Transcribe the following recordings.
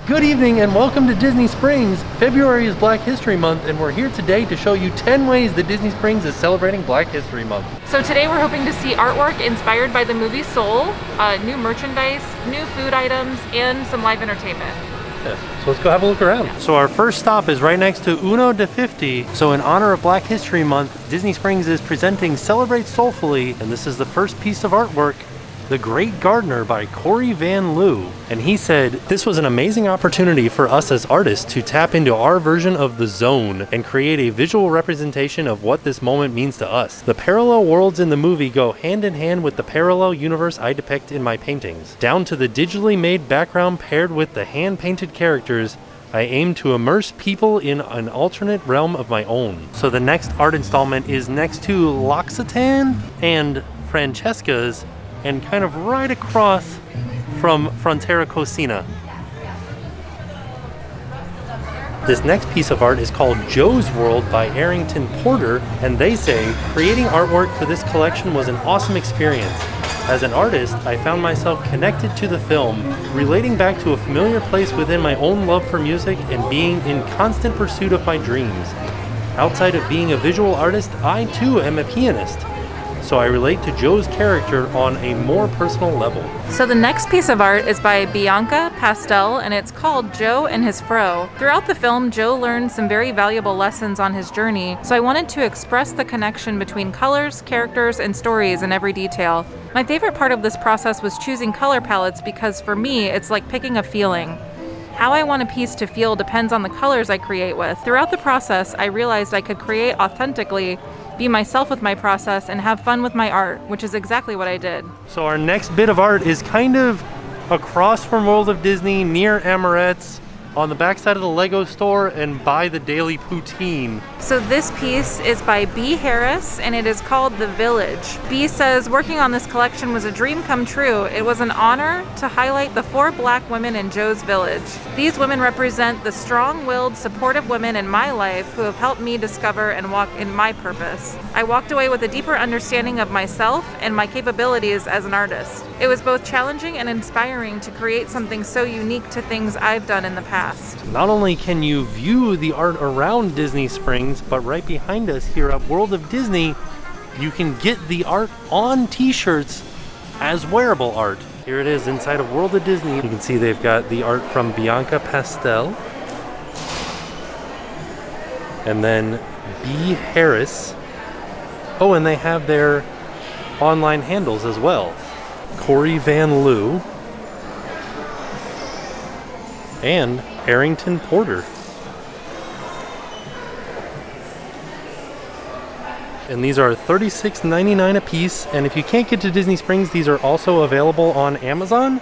Good evening and welcome to Disney Springs. February is Black History Month and we're here today to show you 10 ways that Disney Springs is celebrating Black History Month. So today we're hoping to see artwork inspired by the movie Soul, new merchandise, new food items, and some live entertainment. Yeah, so let's go have a look around. So our first stop is right next to Uno de 50. So in honor of Black History Month, Disney Springs is presenting Celebrate Soulfully, and this is the first piece of artwork, The Great Gardener by Corey Van Loo. And he said, this was an amazing opportunity for us as artists to tap into our version of the zone and create a visual representation of what this moment means to us. The parallel worlds in the movie go hand in hand with the parallel universe I depict in my paintings. Down to the digitally made background paired with the hand-painted characters, I aim to immerse people in an alternate realm of my own. So the next art installment is next to L'Occitane and Francesca's, and kind of right across from Frontera Cocina. This next piece of art is called Joe's World by Arrington Porter, and they say, creating artwork for this collection was an awesome experience. As an artist, I found myself connected to the film, relating back to a familiar place within my own love for music and being in constant pursuit of my dreams. Outside of being a visual artist, I too am a pianist. So I relate to Joe's character on a more personal level. So the next piece of art is by Bianca Pastel, and it's called Joe and His Fro. Throughout the film, Joe learned some very valuable lessons on his journey, so I wanted to express the connection between colors, characters, and stories in every detail. My favorite part of this process was choosing color palettes because for me, it's like picking a feeling. How I want a piece to feel depends on the colors I create with. Throughout the process, I realized I could create authentically, be myself with my process, and have fun with my art, which is exactly what I did. So our next bit of art is kind of across from World of Disney, near Amorette's, on the backside of the Lego store and by the Daily Poutine. So this piece is by B. Harris, and it is called The Village. B says, working on this collection was a dream come true. It was an honor to highlight the 4 Black women in Joe's village. These women represent the strong-willed, supportive women in my life who have helped me discover and walk in my purpose. I walked away with a deeper understanding of myself and my capabilities as an artist. It was both challenging and inspiring to create something so unique to things I've done in the past. Not only can you view the art around Disney Springs, but right behind us here at World of Disney, you can get the art on t-shirts as wearable art. Here it is inside of World of Disney. You can see they've got the art from Bianca Pastel. And then B. Harris. Oh, and they have their online handles as well. Corey Van Loo. And Arrington Porter. And these are $36.99 a piece, and if you can't get to Disney Springs, these are also available on Amazon,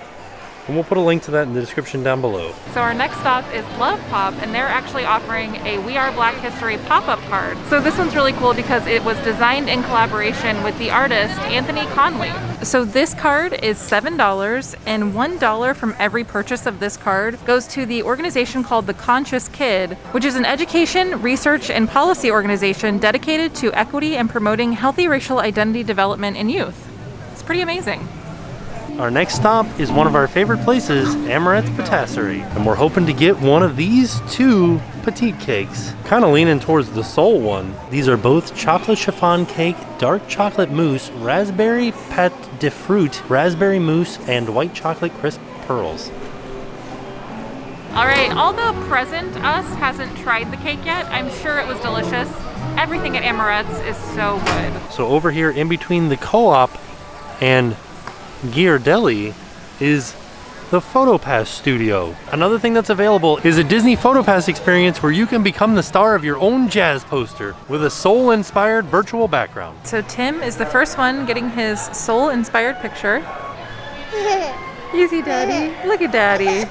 and we'll put a link to that in the description down below. So our next stop is Love Pop, and they're actually offering a We Are Black History pop-up card. So this one's really cool because it was designed in collaboration with the artist Anthony Conley. So this card is $7, and $1 from every purchase of this card goes to the organization called The Conscious Kid, which is an education, research, and policy organization dedicated to equity and promoting healthy racial identity development in youth. It's pretty amazing. Our next stop is one of our favorite places, Amorette's Patisserie, and we're hoping to get one of these 2 petite cakes. Kind of leaning towards the Soul one. These are both chocolate chiffon cake, dark chocolate mousse, raspberry pâte de fruit, raspberry mousse, and white chocolate crisp pearls. All right, although present us hasn't tried the cake yet, I'm sure it was delicious. Everything at Amorette's is so good. So over here in between the Co-op and Ghirardelli is the PhotoPass Studio. Another thing that's available is a Disney PhotoPass experience where you can become the star of your own jazz poster with a soul-inspired virtual background. So Tim is the first one getting his soul-inspired picture. Easy, Daddy. Look at Daddy.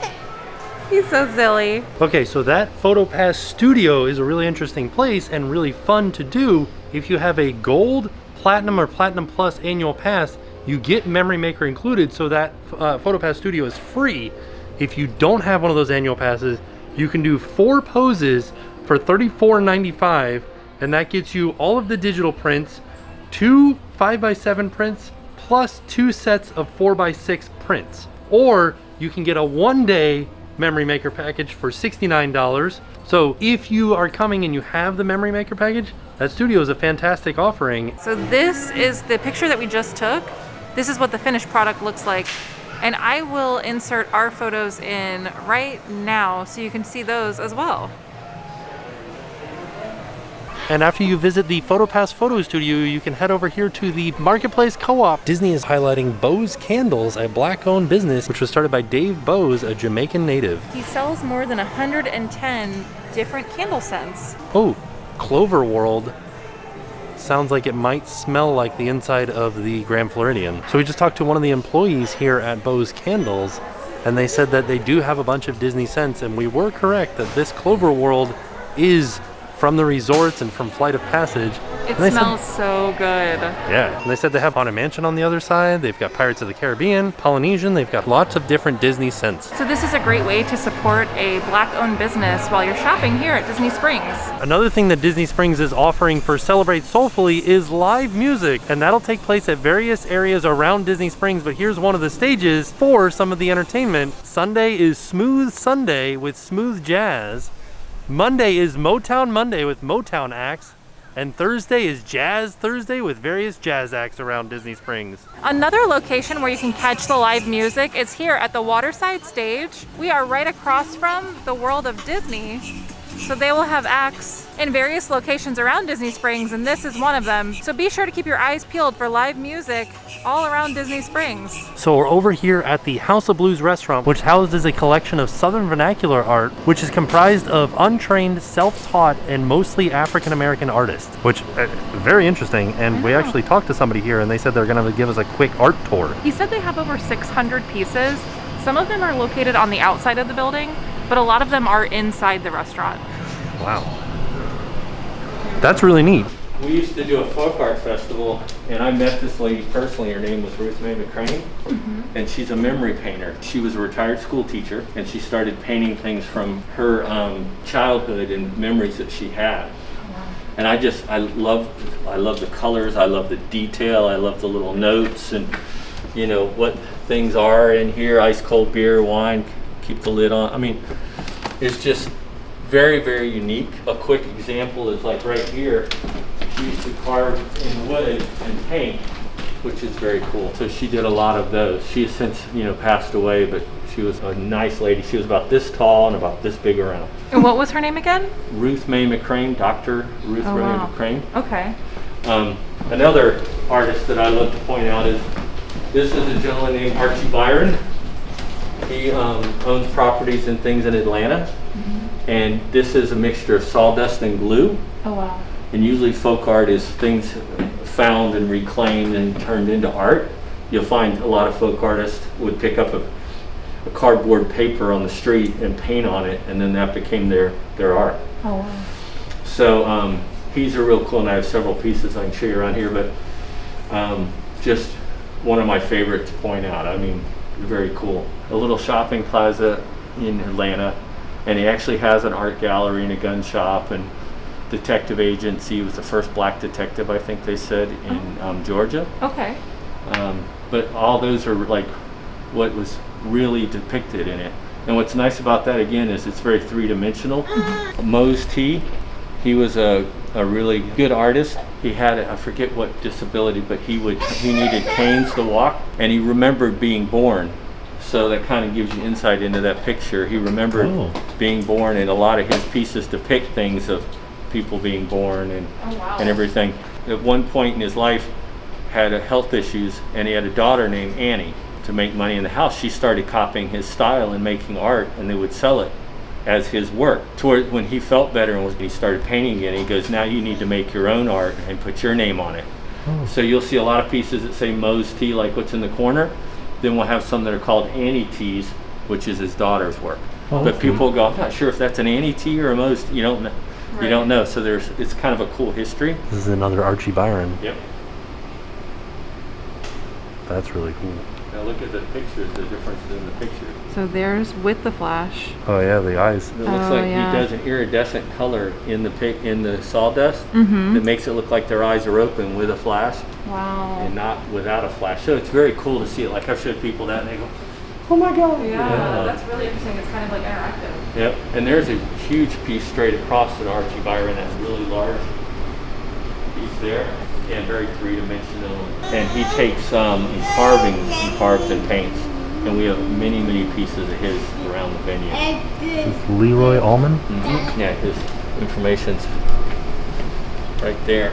He's so silly. Okay, so that PhotoPass Studio is a really interesting place and really fun to do. If you have a Gold, Platinum, or Platinum Plus annual pass, you get Memory Maker included, so that PhotoPass Studio is free. If you don't have one of those annual passes, you can do 4 poses for $34.95, and that gets you all of the digital prints, 2 5x7 prints, plus 2 sets of 4x6 prints. Or you can get a 1-day memory maker package for $69. So if you are coming and you have the memory maker package, that studio is a fantastic offering. So this is the picture that we just took. This is what the finished product looks like. And I will insert our photos in right now so you can see those as well. And after you visit the PhotoPass Photo Studio, you can head over here to the Marketplace Co-op. Disney is highlighting Bose Candles, a black-owned business, which was started by Dave Bose, a Jamaican native. He sells more than 110 different candle scents. Oh, Clover World. Sounds like it might smell like the inside of the Grand Floridian. So we just talked to one of the employees here at Bose Candles, and they said that they do have a bunch of Disney scents, and we were correct that this Clover World is from the resorts and from Flight of Passage. It smells so good. Yeah, and they said they have Haunted Mansion on the other side. They've got Pirates of the Caribbean, Polynesian. They've got lots of different Disney scents. So this is a great way to support a black-owned business while you're shopping here at Disney Springs. Another thing that Disney Springs is offering for Celebrate Soulfully is live music, and that'll take place at various areas around Disney Springs, but here's one of the stages for some of the entertainment. Sunday is Smooth Sunday with smooth jazz. Monday is Motown Monday with Motown acts. And Thursday is Jazz Thursday with various jazz acts around Disney Springs. Another location where you can catch the live music is here at the Waterside Stage. We are right across from the World of Disney. So they will have acts in various locations around Disney Springs, and this is one of them. So be sure to keep your eyes peeled for live music all around Disney Springs. So we're over here at the House of Blues restaurant, which houses a collection of Southern vernacular art, which is comprised of untrained, self-taught, and mostly African-American artists, which very interesting. And we actually talked to somebody here, and they said they're gonna give us a quick art tour. He said they have over 600 pieces. Some of them are located on the outside of the building, but a lot of them are inside the restaurant. Wow. That's really neat. We used to do a folk art festival, and I met this lady personally. Her name was Ruth Mae McCrane, and she's a memory painter. She was a retired school teacher, and she started painting things from her childhood and memories that she had. And I love the colors, I love the detail, I love the little notes, and you know what things are in here: ice cold beer, wine, keep the lid on. I mean, it's just very, very unique. A quick example is like right here. She used to carve in wood and paint, which is very cool. So she did a lot of those. She has since, passed away, but she was a nice lady. She was about this tall and about this big around. And what was her name again? Ruth Mae McCrane, Dr. Ruth Mae McCrane. Okay. Another artist that I love to point out is, this is a gentleman named Archie Byron. He owns properties and things in Atlanta. And this is a mixture of sawdust and glue. Oh, wow. And usually folk art is things found and reclaimed and turned into art. You'll find a lot of folk artists would pick up a cardboard paper on the street and paint on it, and then that became their art. Oh, wow. So he's a real cool, and I have several pieces I can show you around here, but just one of my favorite to point out. I mean, very cool. A little shopping plaza in Atlanta. And he actually has an art gallery and a gun shop and detective agency. He was the first black detective, I think they said, in Georgia. Okay. But all those are like what was really depicted in it. And what's nice about that, again, is it's very three-dimensional. Mose T, he was a really good artist. He had, I forget what disability, but he needed canes to walk, and he remembered being born. So that kind of gives you insight into that picture. He remembered being born, and a lot of his pieces depict things of people being born and everything. At one point in his life, had health issues, and he had a daughter named Annie. To make money in the house, she started copying his style and making art, and they would sell it as his work. Toward when he felt better and he started painting again, he goes, now you need to make your own art and put your name on it. So you'll see a lot of pieces that say Mose T, like what's in the corner. Then we'll have some that are called Annie T's, which is his daughter's work. But people go, I'm not sure if that's an Annie T or a Mose T. You don't know. Right. You don't know. So it's kind of a cool history. This is another Archie Byron. Yep. That's really cool. Now look at the pictures, the difference in the pictures. So there's with the flash. Oh yeah, the eyes. It looks like he does an iridescent color in the sawdust that makes it look like their eyes are open with a flash. Wow. And not without a flash. So it's very cool to see it. Like I've showed people that, and they go, Oh my god. Yeah, that's really interesting. It's kind of like interactive. Yep, and there's a huge piece straight across an Archie Byron, that really large piece there, and very three-dimensional. And he takes carvings and carves and paints, and we have many, many pieces of his around the venue. Leroy Allman? Mm-hmm. Yeah, his information's right there.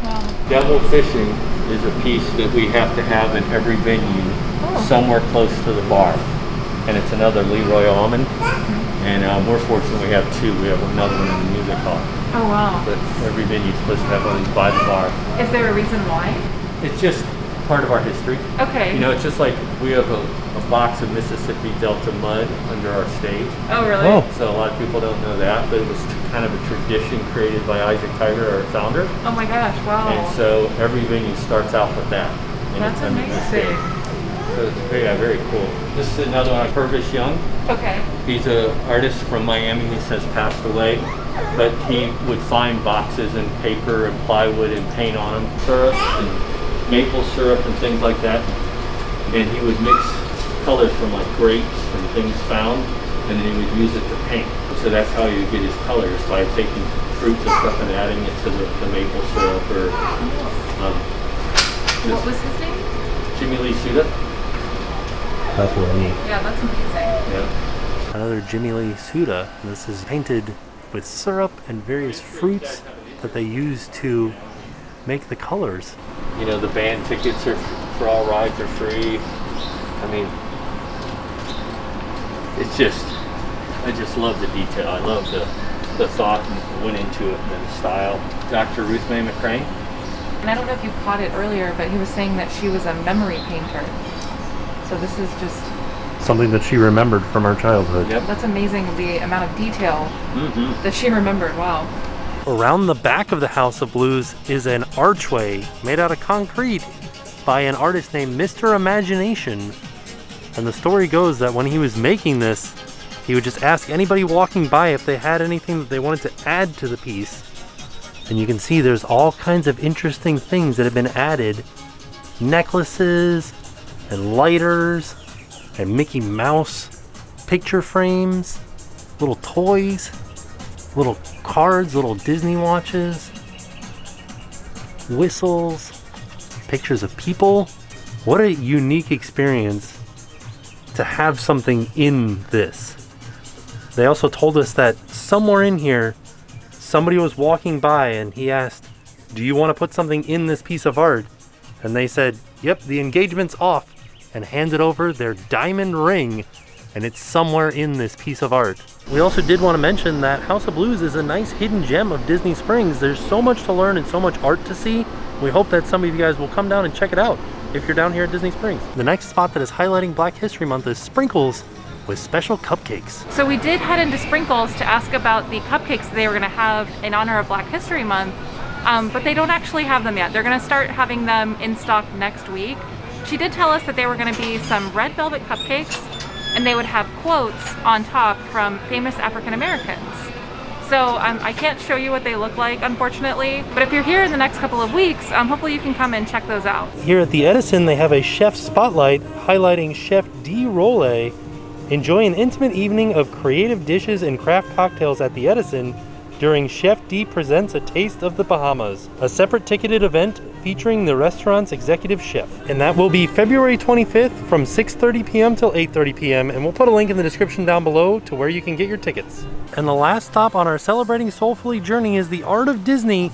Wow. Devil Fishing is a piece that we have to have in every venue, somewhere close to the bar. And it's another Leroy Allman. And we're fortunate we have two. We have another one in the music hall. Oh, wow. But every venue is supposed to have one by the bar. Is there a reason why? It's just part of our history. Okay. You know, it's just like we have a box of Mississippi Delta mud under our stage. Oh, really? Oh. So a lot of people don't know that, but it was kind of a tradition created by Isaac Tiger, our founder. Oh my gosh, wow. And so every venue starts out with that. And That's it's under the amazing. stage. So it's very cool. This is another one, Purvis Young. Okay. He's an artist from Miami. He has passed away, but he would find boxes and paper and plywood and paint on them, syrup and maple syrup and things like that. And he would mix colors from like grapes and things found, and then he would use it to paint. So that's how he would get his colors, by taking fruits and stuff and adding it to the maple syrup. Or What was his name? Jimmy Lee Suda. That's really neat. Yeah, that's amazing. Yeah. Another Jimmy Lee Suda. This is painted with syrup and various fruits that they use to make the colors. You know, the band tickets are for all rides are free. I mean, it's just, I just love the detail. I love the thought that went into it and the style. Dr. Ruth Mae McCrane. And I don't know if you caught it earlier, but he was saying that she was a memory painter. So this is just... Something that she remembered from her childhood. Yep. That's amazing, the amount of detail that she remembered. Wow. Around the back of the House of Blues is an archway made out of concrete by an artist named Mr. Imagination. And the story goes that when he was making this, he would just ask anybody walking by if they had anything that they wanted to add to the piece. And you can see there's all kinds of interesting things that have been added. Necklaces and lighters and Mickey Mouse picture frames, little toys, little cards, little Disney watches, whistles, pictures of people. What a unique experience to have something in this. They also told us that somewhere in here, somebody was walking by and he asked, "Do you want to put something in this piece of art?" And they said, "Yep, the engagement's off," and handed over their diamond ring, and it's somewhere in this piece of art. We also did want to mention that House of Blues is a nice hidden gem of Disney Springs. There's so much to learn and so much art to see. We hope that some of you guys will come down and check it out if you're down here at Disney Springs. The next spot that is highlighting Black History Month is Sprinkles with special cupcakes. So we did head into Sprinkles to ask about the cupcakes they were going to have in honor of Black History Month, but they don't actually have them yet. They're going to start having them in stock next week. She did tell us that they were going to be some red velvet cupcakes, and they would have quotes on top from famous African Americans. So I can't show you what they look like, unfortunately, but if you're here in the next couple of weeks, hopefully you can come and check those out. Here at the Edison, they have a chef spotlight highlighting Chef D. Role. Enjoy an intimate evening of creative dishes and craft cocktails at the Edison during Chef D Presents a Taste of the Bahamas, a separate ticketed event featuring the restaurant's executive chef. And that will be February 25th from 6:30 p.m. till 8:30 p.m. And we'll put a link in the description down below to where you can get your tickets. And the last stop on our Celebrating Soulfully journey is the Art of Disney,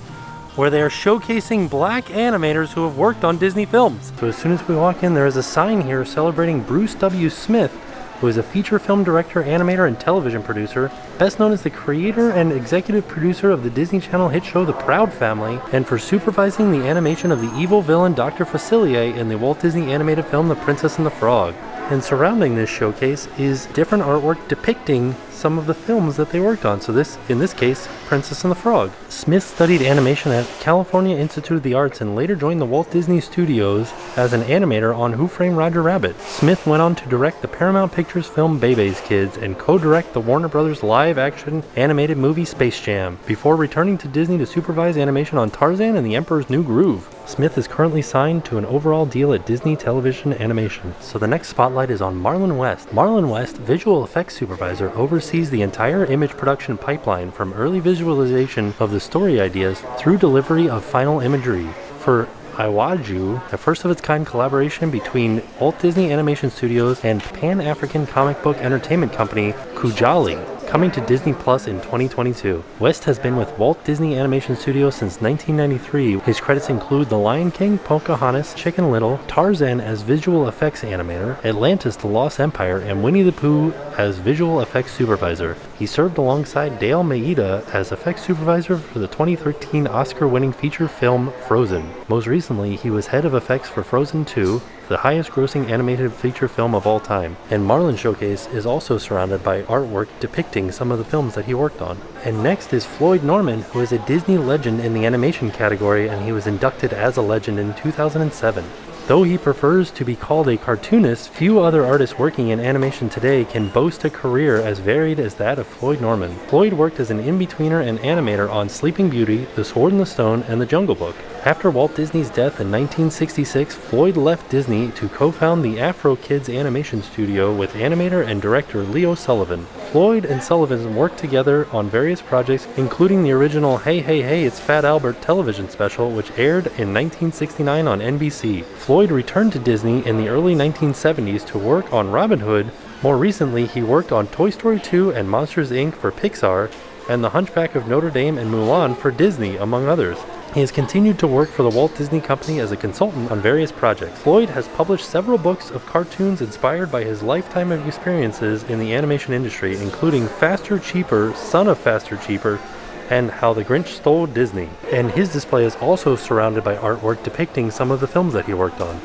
where they are showcasing Black animators who have worked on Disney films. So as soon as we walk in, there is a sign here celebrating Bruce W. Smith, who is a feature film director, animator, and television producer, best known as the creator and executive producer of the Disney Channel hit show The Proud Family, and for supervising the animation of the evil villain Dr. Facilier in the Walt Disney animated film The Princess and the Frog. And surrounding this showcase is different artwork depicting some of the films that they worked on. So this, in this case, Princess and the Frog. Smith studied animation at California Institute of the Arts and later joined the Walt Disney Studios as an animator on Who Framed Roger Rabbit. Smith went on to direct the Paramount Pictures film Bebe's Kids and co-direct the Warner Brothers live-action animated movie Space Jam, before returning to Disney to supervise animation on Tarzan and the Emperor's New Groove. Smith is currently signed to an overall deal at Disney Television Animation. So the next spotlight is on Marlon West. Marlon West, visual effects supervisor, oversees the entire image production pipeline from early visualization of the story ideas through delivery of final imagery. For Iwaju, a first-of-its-kind collaboration between Walt Disney Animation Studios and Pan-African comic book entertainment company Kujali, coming to Disney Plus in 2022. West has been with Walt Disney Animation Studios since 1993. His credits include The Lion King, Pocahontas, Chicken Little, Tarzan as visual effects animator, Atlantis: The Lost Empire, and Winnie the Pooh as visual effects supervisor. He served alongside Dale Maeda as effects supervisor for the 2013 Oscar-winning feature film Frozen. Most recently, he was head of effects for Frozen 2, the highest grossing animated feature film of all time. And Marlon Showcase is also surrounded by artwork depicting some of the films that he worked on. And next is Floyd Norman, who is a Disney legend in the animation category, and he was inducted as a legend in 2007. Though he prefers to be called a cartoonist, few other artists working in animation today can boast a career as varied as that of Floyd Norman. Floyd worked as an in-betweener and animator on Sleeping Beauty, The Sword and the Stone, and The Jungle Book. After Walt Disney's death in 1966, Floyd left Disney to co-found the Afro Kids animation studio with animator and director Leo Sullivan. Floyd and Sullivan worked together on various projects, including the original Hey Hey Hey It's Fat Albert television special, which aired in 1969 on NBC. Floyd returned to Disney in the early 1970s to work on Robin Hood. More recently, he worked on Toy Story 2 and Monsters Inc. for Pixar, and The Hunchback of Notre Dame and Mulan for Disney, among others. He has continued to work for the Walt Disney Company as a consultant on various projects. Floyd has published several books of cartoons inspired by his lifetime of experiences in the animation industry, including Faster Cheaper, Son of Faster Cheaper, and How the Grinch Stole Disney. And his display is also surrounded by artwork depicting some of the films that he worked on.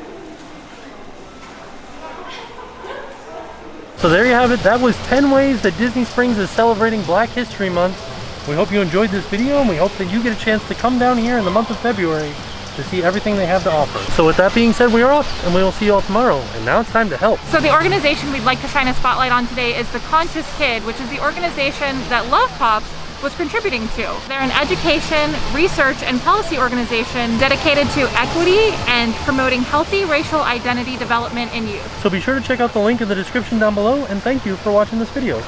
So there you have it. That was 10 ways that Disney Springs is celebrating Black History Month. We hope you enjoyed this video, and we hope that you get a chance to come down here in the month of February to see everything they have to offer. So with that being said, we are off, and we will see you all tomorrow. And now it's time to help. So the organization we'd like to shine a spotlight on today is the Conscious Kid, which is the organization that Love Pops was contributing to. They're an education, research, and policy organization dedicated to equity and promoting healthy racial identity development in youth. So be sure to check out the link in the description down below, and thank you for watching this video.